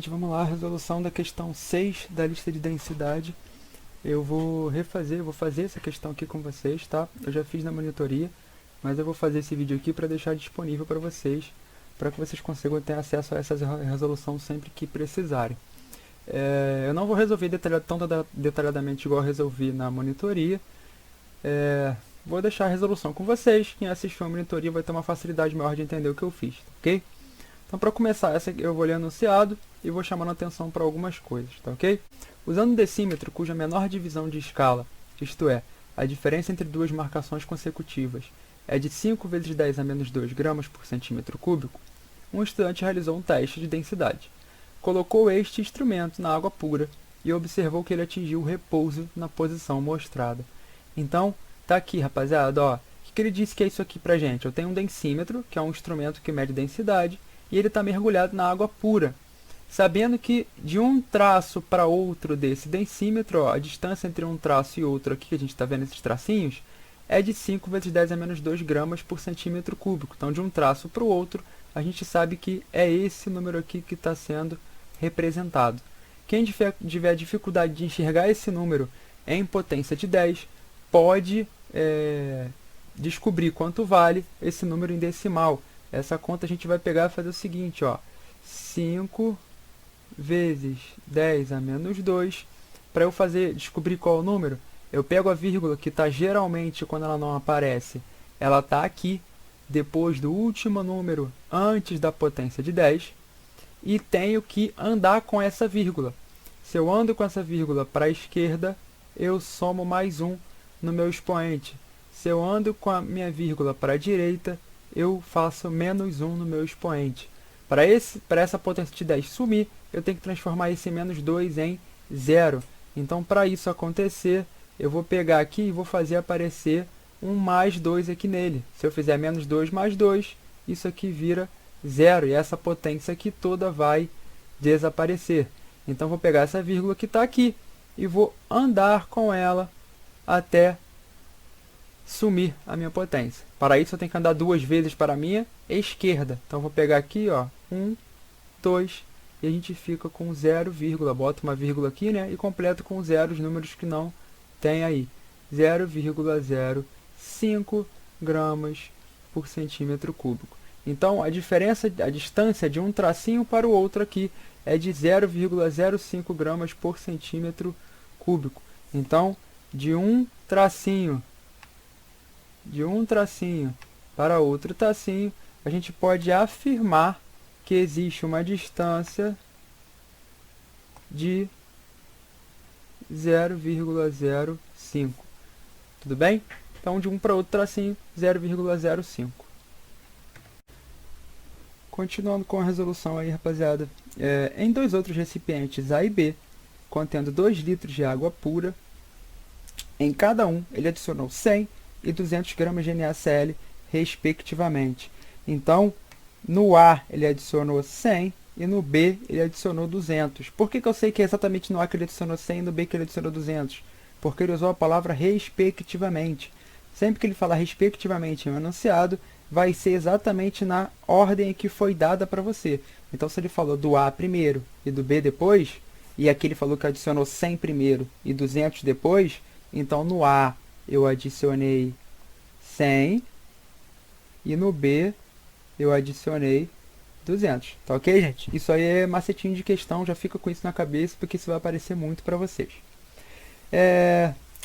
gente, vamos lá, resolução da questão 6 da lista de densidade. Eu vou fazer essa questão aqui com vocês, tá? Eu já fiz na monitoria, mas eu vou fazer esse vídeo aqui para deixar disponível para que vocês consigam ter acesso a essa resolução sempre que precisarem. Eu não vou resolver tão detalhadamente igual eu resolvi na monitoria. Vou deixar a resolução com vocês. Quem assistiu a monitoria vai ter uma facilidade maior de entender o que eu fiz, ok? Então, para começar, eu vou ler enunciado e vou chamando a atenção para algumas coisas, tá ok? Usando um decímetro cuja menor divisão de escala, isto é, a diferença entre duas marcações consecutivas, é de 5 vezes 10 a menos 2 gramas por centímetro cúbico, um estudante realizou um teste de densidade. Colocou este instrumento na água pura e observou que ele atingiu o repouso na posição mostrada. Então, tá aqui, rapaziada, ó. O que ele disse que é isso aqui pra gente? Eu tenho um densímetro, que é um instrumento que mede densidade, e ele está mergulhado na água pura. Sabendo que de um traço para outro desse densímetro, ó, a distância entre um traço e outro aqui, que a gente está vendo esses tracinhos, é de 5 vezes 10 a menos 2 gramas por centímetro cúbico. Então, de um traço para o outro, a gente sabe que é esse número aqui que está sendo representado. Quem tiver dificuldade de enxergar esse número em potência de 10, pode descobrir quanto vale esse número em decimal. Essa conta a gente vai pegar e fazer o seguinte, ó, 5 vezes 10 a menos 2. Para eu descobrir qual é o número, eu pego a vírgula que está geralmente, quando ela não aparece, ela está aqui, depois do último número antes da potência de 10, e tenho que andar com essa vírgula. Se eu ando com essa vírgula para a esquerda, eu somo mais 1 no meu expoente. Se eu ando com a minha vírgula para a direita, eu faço menos 1 no meu expoente. Para essa potência de 10 sumir, eu tenho que transformar esse menos 2 em 0. Então, para isso acontecer, eu vou pegar aqui e vou fazer aparecer um mais 2 aqui nele. Se eu fizer menos 2 mais 2, isso aqui vira 0. E essa potência aqui toda vai desaparecer. Então, vou pegar essa vírgula que está aqui e vou andar com ela até sumir a minha potência. Para isso, eu tenho que andar 2 vezes para a minha esquerda. Então, vou pegar aqui, ó, 1, 2, e a gente fica com 0, bota uma vírgula aqui, né, e completo com 0 os números que não tem aí. 0,05 gramas por centímetro cúbico. Então, a distância de um tracinho para o outro aqui é de 0,05 gramas por centímetro cúbico. Então, de um tracinho para outro tracinho, a gente pode afirmar que existe uma distância de 0,05. Tudo bem? Então, de um para outro tracinho, 0,05. Continuando com a resolução aí, rapaziada. Em dois outros recipientes A e B, contendo 2 litros de água pura, em cada um ele adicionou 100 e 200 gramas de NaCl, respectivamente. Então, no A ele adicionou 100 e no B ele adicionou 200. Por que eu sei que é exatamente no A que ele adicionou 100 e no B que ele adicionou 200? Porque ele usou a palavra respectivamente. Sempre que ele falar respectivamente em um enunciado, vai ser exatamente na ordem que foi dada para você. Então, se ele falou do A primeiro e do B depois, e aqui ele falou que adicionou 100 primeiro e 200 depois, então no A eu adicionei 100 e no B eu adicionei 200. Tá ok, gente? Isso aí é macetinho de questão, já fica com isso na cabeça, porque isso vai aparecer muito para vocês.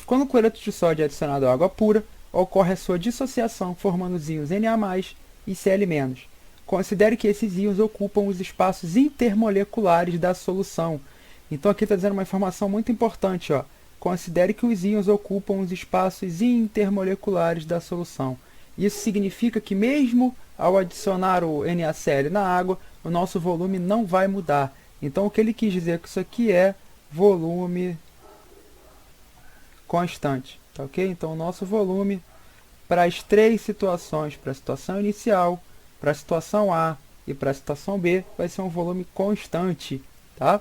Quando o cloreto de sódio é adicionado à água pura, ocorre a sua dissociação formando os íons Na+, e Cl-. Considere que esses íons ocupam os espaços intermoleculares da solução. Então aqui está dizendo uma informação muito importante, ó. Considere que os íons ocupam os espaços intermoleculares da solução. Isso significa que mesmo ao adicionar o NaCl na água, o nosso volume não vai mudar. Então o que ele quis dizer é que isso aqui é volume constante. Tá ok? Então o nosso volume para as três situações, para a situação inicial, para a situação A e para a situação B, vai ser um volume constante. Tá?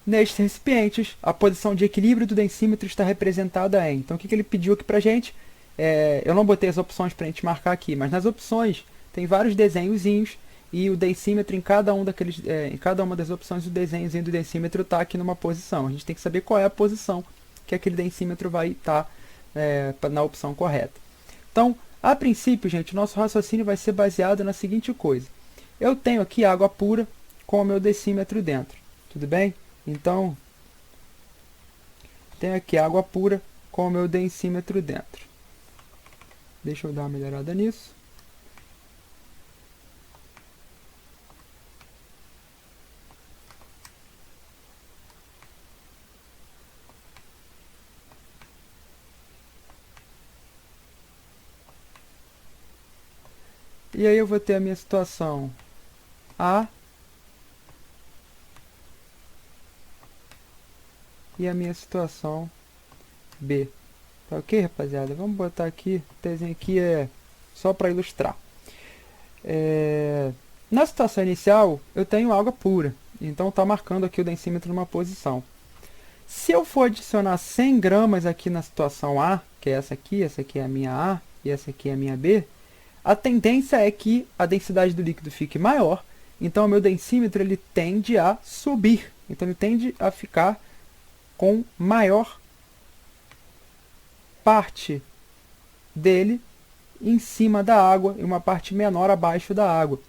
Nestes recipientes, a posição de equilíbrio do densímetro está representada em. Então, o que ele pediu aqui para a gente? Eu não botei as opções para a gente marcar aqui, mas nas opções tem vários desenhozinhos e o densímetro em cada em cada uma das opções, o desenhozinho do densímetro está aqui numa posição. A gente tem que saber qual é a posição que aquele densímetro vai estar na opção correta. Então, a princípio, gente, o nosso raciocínio vai ser baseado na seguinte coisa. Eu tenho aqui água pura com o meu decímetro dentro, tudo bem? Então, tenho aqui água pura com o meu densímetro dentro. Deixa eu dar uma melhorada nisso. E aí eu vou ter a minha situação A e a minha situação B. Tá ok, rapaziada? Vamos botar aqui, o desenho aqui é só para ilustrar. Na situação inicial, eu tenho água pura, então está marcando aqui o densímetro numa posição. Se eu for adicionar 100 gramas aqui na situação A, que é essa aqui é a minha A e essa aqui é a minha B, a tendência é que a densidade do líquido fique maior, então o meu densímetro ele tende a subir, então ele tende a ficar com maior parte dele em cima da água e uma parte menor abaixo da água.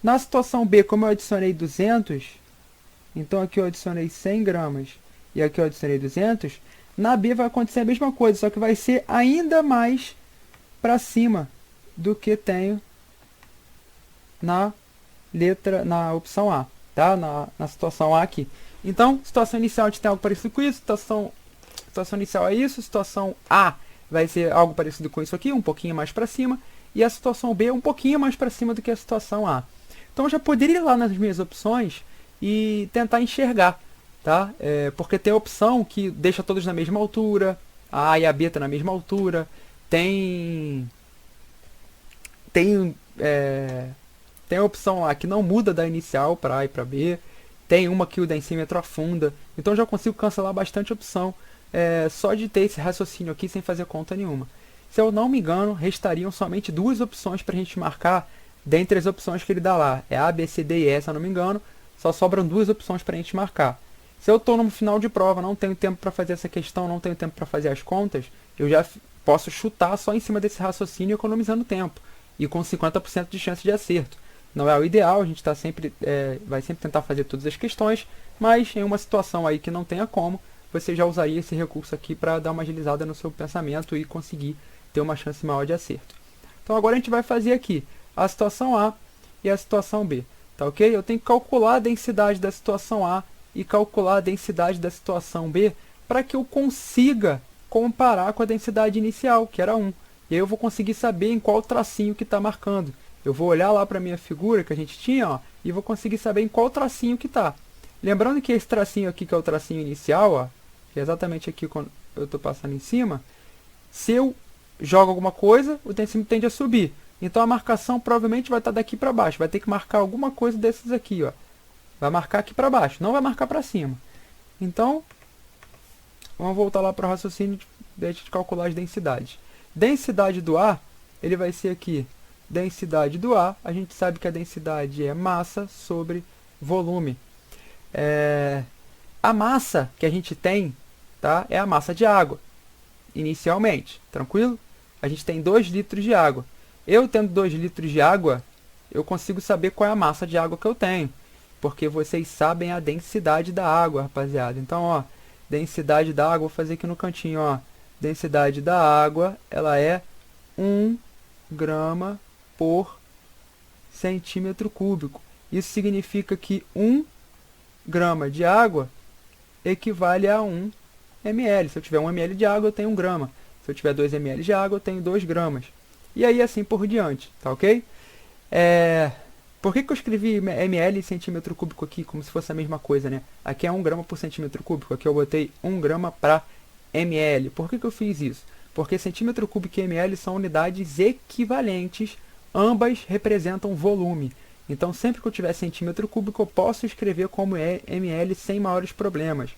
Na situação B, como eu adicionei 200, então aqui eu adicionei 100 gramas e aqui eu adicionei 200, na B vai acontecer a mesma coisa, só que vai ser ainda mais para cima do que tenho na opção A, tá? Na situação A aqui. Então, situação inicial a gente tem algo parecido com isso, situação inicial é isso, situação A vai ser algo parecido com isso aqui, um pouquinho mais para cima, e a situação B um pouquinho mais para cima do que a situação A. Então eu já poderia ir lá nas minhas opções e tentar enxergar, tá? Porque tem a opção que deixa todos na mesma altura, a A e a B estão na mesma altura, tem a opção lá que não muda da inicial para A e para B, tem uma que o densímetro afunda, então já consigo cancelar bastante opção só de ter esse raciocínio aqui sem fazer conta nenhuma. Se eu não me engano, restariam somente duas opções para a gente marcar dentre as opções que ele dá lá. É A, B, C, D e E, se eu não me engano, só sobram duas opções para a gente marcar. Se eu estou no final de prova, não tenho tempo para fazer essa questão, não tenho tempo para fazer as contas, eu já posso chutar só em cima desse raciocínio economizando tempo e com 50% de chance de acerto. Não é o ideal, a gente vai sempre tentar fazer todas as questões, mas em uma situação aí que não tenha como, você já usaria esse recurso aqui para dar uma agilizada no seu pensamento e conseguir ter uma chance maior de acerto. Então agora a gente vai fazer aqui a situação A e a situação B, tá ok? Eu tenho que calcular a densidade da situação A e calcular a densidade da situação B para que eu consiga comparar com a densidade inicial, que era 1. E aí eu vou conseguir saber em qual tracinho que está marcando. Eu vou olhar lá para a minha figura que a gente tinha, ó, e vou conseguir saber em qual tracinho que está. Lembrando que esse tracinho aqui, que é o tracinho inicial, ó, que é exatamente aqui quando eu estou passando em cima, se eu jogo alguma coisa, o densímetro tende a subir. Então a marcação provavelmente vai estar daqui para baixo. Vai ter que marcar alguma coisa desses aqui, ó. Vai marcar aqui para baixo, não vai marcar para cima. Então, vamos voltar lá para o raciocínio de calcular as densidades. Densidade do A, ele vai ser aqui. Densidade do A, a gente sabe que a densidade é massa sobre volume. A massa que a gente tem, tá, é a massa de água, inicialmente, tranquilo? A gente tem 2 litros de água. Eu tendo 2 litros de água, eu consigo saber qual é a massa de água que eu tenho, porque vocês sabem a densidade da água, rapaziada. Então, ó, densidade da água, vou fazer aqui no cantinho, ó. Densidade da água, ela é 1 grama por centímetro cúbico. Isso significa que 1 grama de água equivale a 1 ml. Se eu tiver 1 ml de água, eu tenho 1 grama. Se eu tiver 2 ml de água, eu tenho 2 gramas. E aí assim por diante, tá ok? Por que eu escrevi ml e centímetro cúbico aqui, como se fosse a mesma coisa, né? Aqui é 1 grama por centímetro cúbico, aqui eu botei 1 grama para ml. Por que eu fiz isso? Porque centímetro cúbico e ml são unidades equivalentes, ambas representam volume. Então sempre que eu tiver centímetro cúbico, eu posso escrever como ml sem maiores problemas.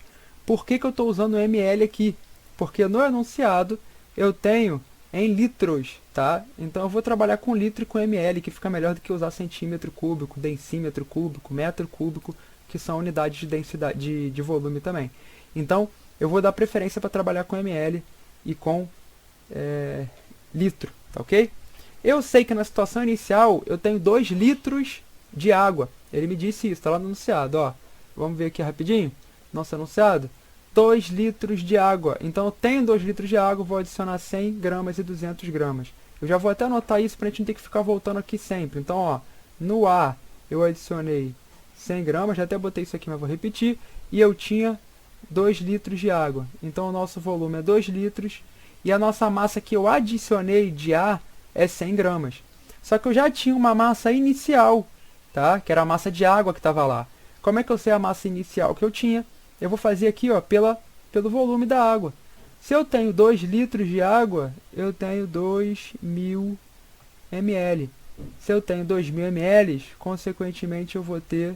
Por que eu estou usando ml aqui? Porque no enunciado eu tenho em litros, tá? Então eu vou trabalhar com litro e com ml, que fica melhor do que usar centímetro cúbico, decímetro cúbico, metro cúbico, que são unidades de densidade, de volume também. Então eu vou dar preferência para trabalhar com ml e com litro, tá ok? Eu sei que na situação inicial eu tenho 2 litros de água. Ele me disse isso, está lá no enunciado, ó. Vamos ver aqui rapidinho, nosso enunciado. 2 litros de água. Então eu tenho 2 litros de água, vou adicionar 100 gramas e 200 gramas. Eu já vou até anotar isso para a gente não ter que ficar voltando aqui sempre. Então, ó, no A eu adicionei 100 gramas, já até botei isso aqui, mas vou repetir. E eu tinha 2 litros de água. Então o nosso volume é 2 litros. E a nossa massa que eu adicionei de A é 100 gramas. Só que eu já tinha uma massa inicial, tá? Que era a massa de água que estava lá. Como é que eu sei a massa inicial que eu tinha? Eu vou fazer aqui, ó, pelo volume da água. Se eu tenho 2 litros de água, eu tenho 2.000 ml. Se eu tenho 2.000 ml, consequentemente eu vou ter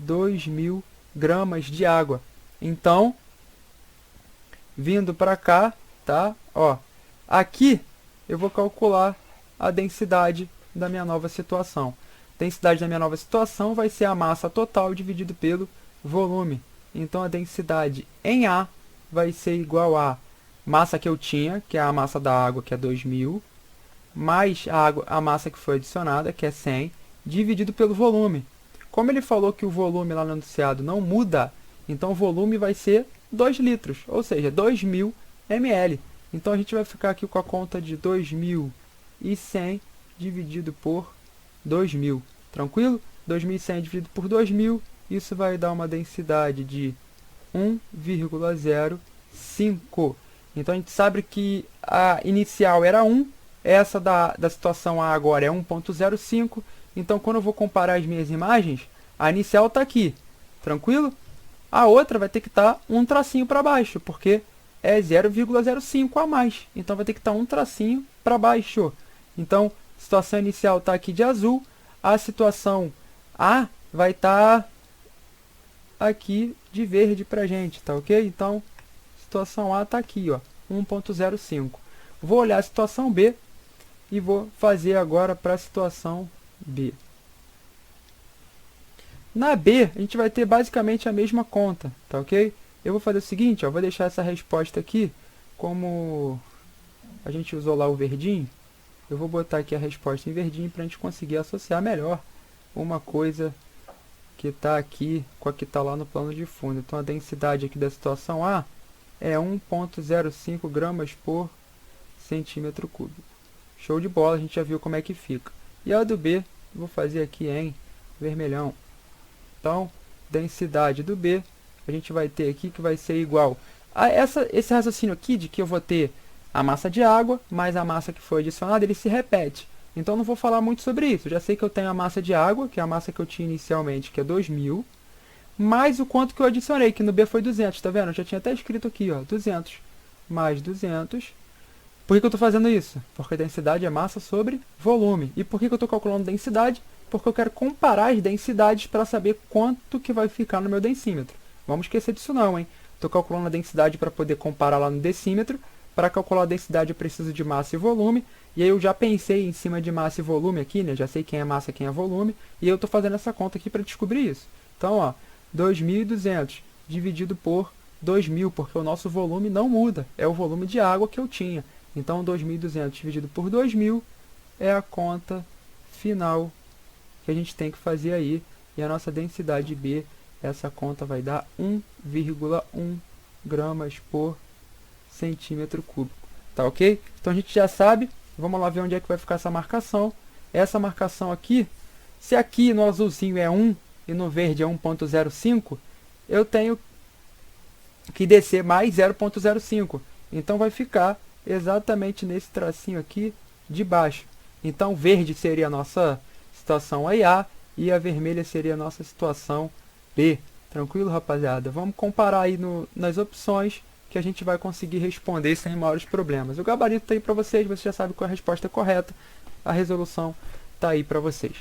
2.000 gramas de água. Então, vindo para cá, tá? Ó, aqui eu vou calcular a densidade da minha nova situação. Densidade da minha nova situação vai ser a massa total dividido pelo volume. Então a densidade em A vai ser igual a massa que eu tinha, que é a massa da água, que é 2.000, mais a massa que foi adicionada, que é 100, dividido pelo volume. Como ele falou que o volume lá no enunciado não muda, então o volume vai ser 2 litros, ou seja, 2.000 ml. Então a gente vai ficar aqui com a conta de 2.100 dividido por 2.000. Tranquilo? 2.100 dividido por 2.000, isso vai dar uma densidade de 1,05. Então a gente sabe que a inicial era 1, essa da situação A agora é 1,05. Então quando eu vou comparar as minhas imagens, a inicial está aqui. Tranquilo? A outra vai ter que estar um tracinho para baixo, porque é 0,05 a mais. Então vai ter que estar um tracinho para baixo. Então a situação inicial está aqui de azul. A situação A vai estar aqui de verde para a gente, tá ok? Então, situação A está aqui, ó, 1,05. Vou olhar a situação B e vou fazer agora para a situação B. Na B, a gente vai ter basicamente a mesma conta, tá ok? Eu vou fazer o seguinte, ó, vou deixar essa resposta aqui, como a gente usou lá o verdinho, eu vou botar aqui a resposta em verdinho para a gente conseguir associar melhor uma coisa que está aqui com a que está lá no plano de fundo. Então a densidade aqui da situação A é 1,05 gramas por centímetro cúbico. Show de bola, a gente já viu como é que fica. E a do B, vou fazer aqui em vermelhão. Então, densidade do B, a gente vai ter aqui que vai ser igual a esse raciocínio aqui de que eu vou ter a massa de água mais a massa que foi adicionada, ele se repete. Então não vou falar muito sobre isso. Já sei que eu tenho a massa de água, que é a massa que eu tinha inicialmente, que é 2.000, mais o quanto que eu adicionei, que no B foi 200, tá vendo? Eu já tinha até escrito aqui, ó, 200 mais 200. Por que eu estou fazendo isso? Porque a densidade é massa sobre volume. E por que eu estou calculando densidade? Porque eu quero comparar as densidades para saber quanto que vai ficar no meu densímetro. Vamos esquecer disso não, hein? Estou calculando a densidade para poder comparar lá no decímetro. Para calcular a densidade eu preciso de massa e volume. E aí eu já pensei em cima de massa e volume aqui, né? Já sei quem é massa e quem é volume. E eu estou fazendo essa conta aqui para descobrir isso. Então, ó, 2.200 dividido por 2.000, porque o nosso volume não muda. É o volume de água que eu tinha. Então, 2.200 dividido por 2.000 é a conta final que a gente tem que fazer aí. E a nossa densidade B, essa conta vai dar 1,1 gramas por centímetro cúbico. Tá ok? Então a gente já sabe. Vamos lá ver onde é que vai ficar essa marcação. Essa marcação aqui, se aqui no azulzinho é 1 e no verde é 1,05, eu tenho que descer mais 0,05. Então vai ficar exatamente nesse tracinho aqui de baixo. Então verde seria a nossa situação A e a vermelha seria a nossa situação B. Tranquilo, rapaziada? Vamos comparar aí nas opções que a gente vai conseguir responder sem maiores problemas. O gabarito está aí para vocês, você já sabe qual é a resposta correta, a resolução está aí para vocês.